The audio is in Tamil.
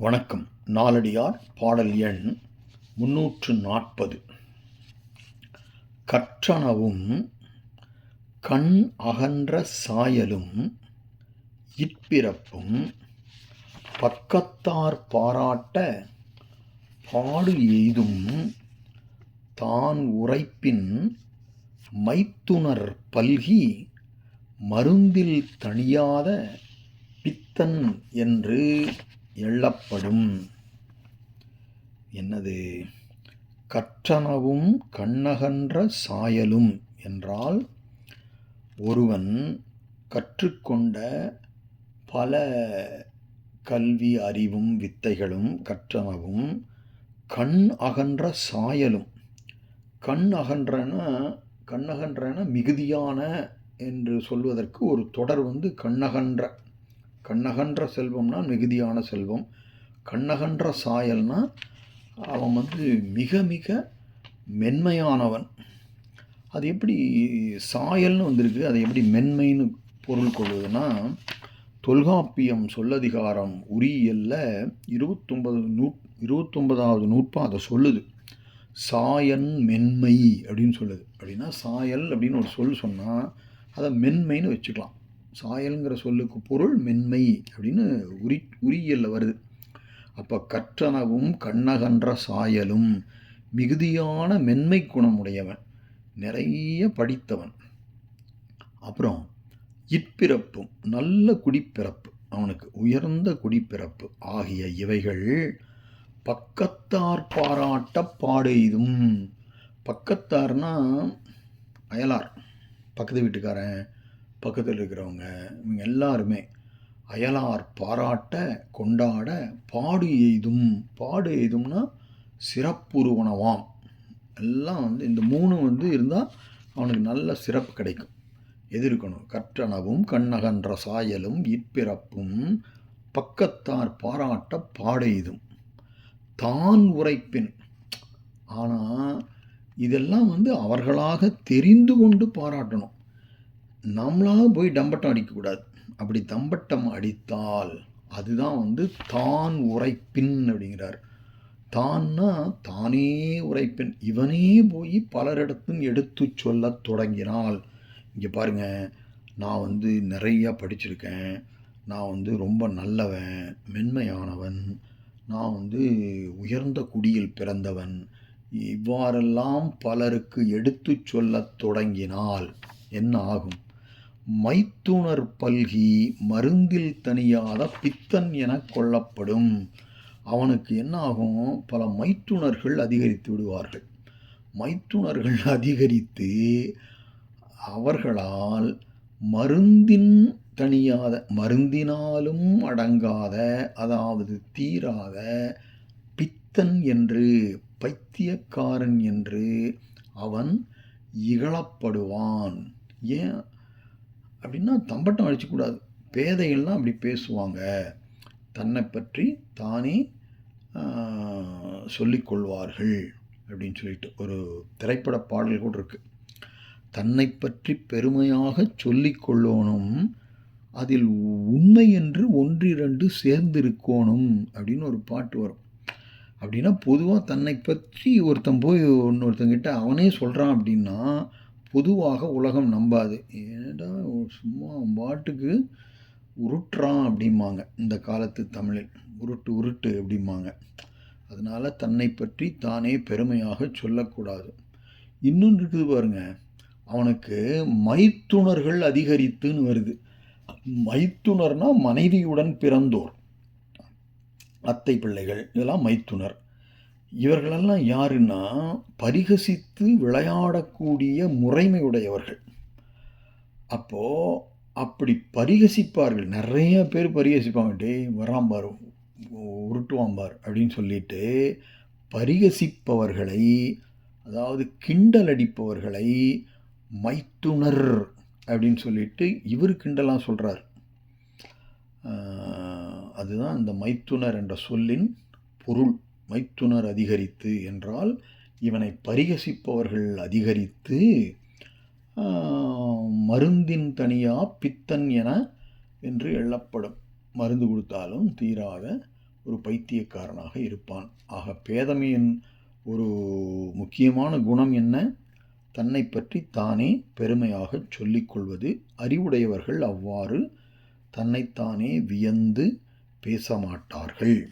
வணக்கம். நாலடியார் பாடல் எண் 340. கற்றனவும் கண் அகன்ற சாயலும் இற்பிறப்பும் பக்கத்தார் பாராட்ட பாடு எய்தும் தான் உரைப்பின் மைத்துனர் பல்கி மருந்தில் தணியாத பித்தன் என்று எள்ளப்படும். என்னது? கற்றனவும் கண்ணகன்ற சாயலும் என்றால், ஒருவன் கற்றுக்கொண்ட பல கல்வி அறிவும் வித்தைகளும் கற்றனவும் கண் அகன்ற சாயலும். கண்ணகன்றன மிகுதியான என்று சொல்வதற்கு ஒரு தொடர் கண்ணகன்ற செல்வம்னா மிகுதியான செல்வம். கண்ணகன்ற சாயல்னா அவன் மிக மிக மென்மையானவன். அது எப்படி சாயல்னு வந்திருக்கு, அதை எப்படி மென்மைன்னு பொருள் கொள்வதுன்னா, தொல்காப்பியம் சொல்லதிகாரம் உரியல்ல 29வது நூற்பா அதை சொல்லுது. சாயன் மென்மை அப்படின்னு சொல்லுது. அப்படின்னா சாயல் அப்படின்னு ஒரு சொல் சொன்னால் அதை மென்மைன்னு வச்சுக்கலாம். சாயல்ங்கிற சொல்லுக்கு பொருள் மென்மை அப்படின்னு உரியல்ல வருது. அப்போ கற்றனவும் கண்ணகன்ற சாயலும், மிகுதியான மென்மை குணமுடையவன், நிறைய படித்தவன். அப்புறம் இற்பிறப்பும், நல்ல குடிப்பிறப்பு, அவனுக்கு உயர்ந்த குடிப்பிறப்பு ஆகிய இவைகள் பக்கத்தார் பாராட்ட பாடெய்தும். பக்கத்தார்னா அயலார், பக்கத்து வீட்டுக்காரன், பக்கத்தில் இருக்கிறவங்க, இவங்க எல்லாருமே அயலார் பாராட்ட கொண்டாட பாடு எய்தும். பாடு எய்தும்னா சிறப்புருவனவாம். எல்லாம் இந்த மூணு இருந்தால் அவனுக்கு நல்ல சிறப்பு கிடைக்கும். எது இருக்கணும்? கற்றனவும் கண்ணகன்ற சாயலும் இற்பிறப்பும் பக்கத்தார் பாராட்ட பாடெய்தும் தான் உரைப்பின். ஆனால் இதெல்லாம் அவர்களாக தெரிந்து கொண்டு பாராட்டணும். நம்மளாக போய் தம்பட்டம் அடிக்கக்கூடாது. அப்படி தம்பட்டம் அடித்தால் அதுதான் தான் உரைப்பின் அப்படிங்கிறார். தான்னா தானே உரைப்பின். இவனே போய் பலரிடத்தும் எடுத்து சொல்ல தொடங்கினால், இங்கே பாருங்க, நான் நிறைய படிச்சிருக்கேன், நான் ரொம்ப நல்லவன், மென்மையானவன், நான் உயர்ந்த குடியில் பிறந்தவன், இவ்வாறெல்லாம் பலருக்கு எடுத்து சொல்ல தொடங்கினால் என்ன ஆகும்? மைத்துனர் பல்கி மருந்தில் தணியாத பித்தன் என கொள்ளப்படும். அவனுக்கு என்ன ஆகும்? பல மைத்துனர்கள் அதிகரித்து விடுவார்கள். மைத்துனர்கள் அதிகரித்து அவர்களால் மருந்தின் தணியாத, மருந்தினாலும் அடங்காத, அதாவது தீராத பித்தன் என்று, பைத்தியக்காரன் என்று அவன் இகழப்படுவான். ஏன் அப்படின்னா, தம்பட்டம் அடிச்சுக்கூடாது. பேதைகள்லாம் அப்படி பேசுவாங்க. தன்னை பற்றி தானே சொல்லிக்கொள்வார்கள் அப்படின்னு சொல்லிட்டு ஒரு திரைப்பட பாடல் கூட இருக்குது. தன்னை பற்றி பெருமையாக சொல்லிக்கொள்ளணும், அதில் உண்மை என்று ஒன்றிரண்டு சேர்ந்திருக்கணும் அப்படின்னு ஒரு பாட்டு வரும். அப்படின்னா பொதுவாக தன்னை பற்றி ஒருத்தன் போய் இன்னொருத்தங்கிட்ட அவனே சொல்கிறான் அப்படின்னா பொதுவாக உலகம் நம்பாது. ஏடா சும்மா பாட்டுக்கு உருட்டுறான் அப்படிம்பாங்க. இந்த காலத்து தமிழில் உருட்டு அப்படிம்பாங்க. அதனால் தன்னை பற்றி தானே பெருமையாக சொல்லக்கூடாது. இன்னொன்று இருக்குது பாருங்க, அவனுக்கு மைத்துனர்கள் அதிகரித்துன்னு வருது. மைத்துனர்னா மனைவியுடன் பிறந்தோர், அத்தை பிள்ளைகள், இதெல்லாம் மைத்துனர். இவர்களெல்லாம் யாருன்னா பரிகசித்து விளையாடக்கூடிய முறைமையுடையவர்கள். அப்போது அப்படி பரிகசிப்பார்கள். நிறைய பேர் பரிகசிப்பாங்க. டேய் வராம்பார், உருட்டுவாம்பார் அப்படின்னு சொல்லிட்டு பரிகசிப்பவர்களை, அதாவது கிண்டல் அடிப்பவர்களை மைத்துனர் அப்படின்னு சொல்லிட்டு இவர் கிண்டலாக சொல்கிறார். அதுதான் இந்த மைத்துனர் என்ற சொல்லின் பொருள். மைத்துனர் அதிகரித்து என்றால் இவனை பரிகசிப்பவர்கள் அதிகரித்து மருந்தின் தனியா பித்தன் என்று எண்ணப்படும். மருந்து கொடுத்தாலும் தீராத ஒரு பைத்தியக்காரனாக இருப்பான். ஆக பேதமையின் ஒரு முக்கியமான குணம் என்ன? தன்னை பற்றி தானே பெருமையாக சொல்லிக்கொள்வது. அறிவுடையவர்கள் அவ்வாறு தன்னைத்தானே வியந்து பேச மாட்டார்கள்.